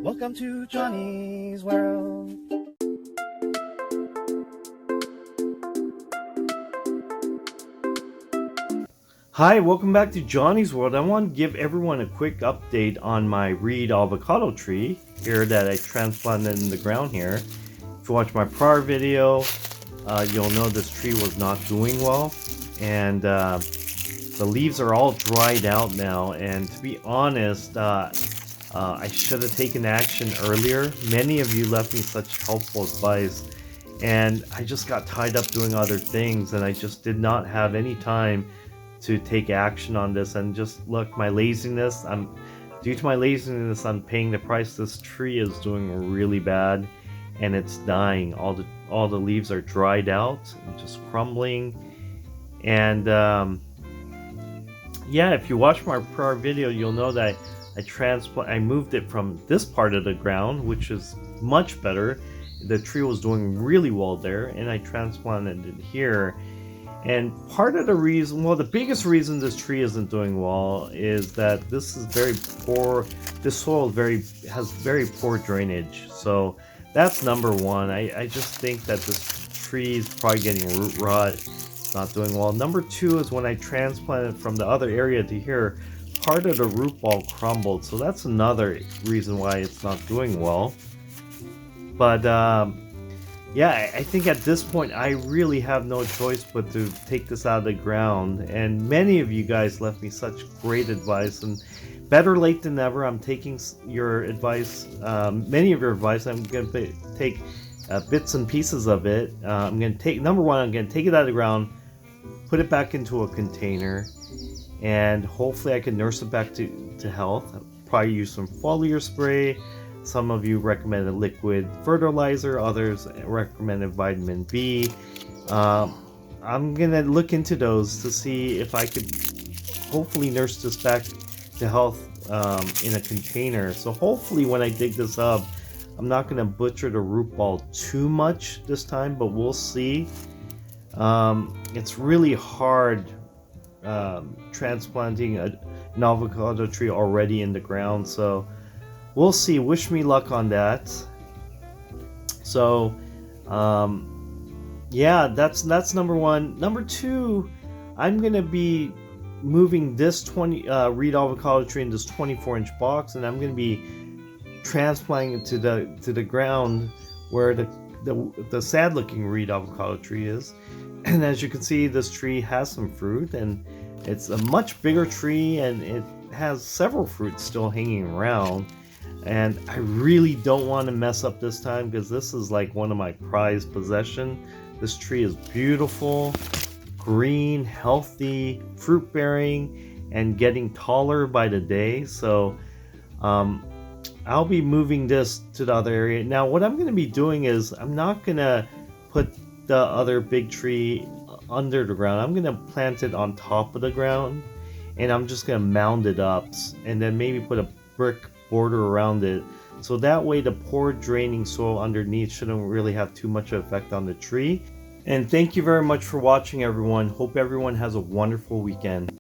Welcome to Johnny's World. Hi, welcome back to Johnny's World. I want to give everyone a quick update on my reed avocado tree here that I transplanted in the ground here. If you watch my prior video, you'll know this tree was not doing well, and the leaves are all dried out now. And to be honest, I should have taken action earlier. Many of you left me such helpful advice, and I just got tied up doing other things, and I just did not have any time to take action on this. And just look, my laziness, due to my laziness, I'm paying the price. This tree is doing really bad, and it's dying. All the leaves are dried out and just crumbling. And yeah, if you watch my prior video, you'll know that I moved it from this part of the ground, which is much better. The tree was doing really well there, and I transplanted it here. And part of the reason, well, the biggest reason this tree isn't doing well is that this is very poor. This soil has very poor drainage. So that's number one. I just think that this tree is probably getting root rot. It's not doing well. Number two is when I transplanted from the other area to here, part of the root ball crumbled. So that's another reason why it's not doing well. But yeah, I think at this point I really have no choice but to take this out of the ground. And many of you guys left me such great advice, and better late than never. I'm taking your advice, many of your advice. I'm going to take bits and pieces of it. I'm going to take, number one, I'm going to take it out of the ground, put it back into a container, and hopefully I can nurse it back to health. I'll probably use some foliar spray. Some of you recommended liquid fertilizer, others recommended vitamin B. I'm gonna look into those to see if I could hopefully nurse this back to health in a container. So hopefully when I dig this up, I'm not gonna butcher the root ball too much this time, but we'll see. It's really hard transplanting an avocado tree already in the ground, so we'll see. Wish me luck on that. So yeah, that's number one. Number two, I'm gonna be moving this reed avocado tree in this 24-inch box, and I'm gonna be transplanting it to the ground where the sad looking reed avocado tree is. And as you can see, this tree has some fruit, and it's a much bigger tree, and it has several fruits still hanging around. And I really don't want to mess up this time, because this is like one of my prized possessions. This tree is beautiful, green, healthy, fruit bearing, and getting taller by the day. So I'll be moving this to the other area. Now what I'm going to be doing is, I'm not going to put the other big tree under the ground. I'm going to plant it on top of the ground, and I'm just going to mound it up, and then maybe put a brick border around it, so that way the poor draining soil underneath shouldn't really have too much effect on the tree. And thank you very much for watching, everyone. Hope everyone has a wonderful weekend.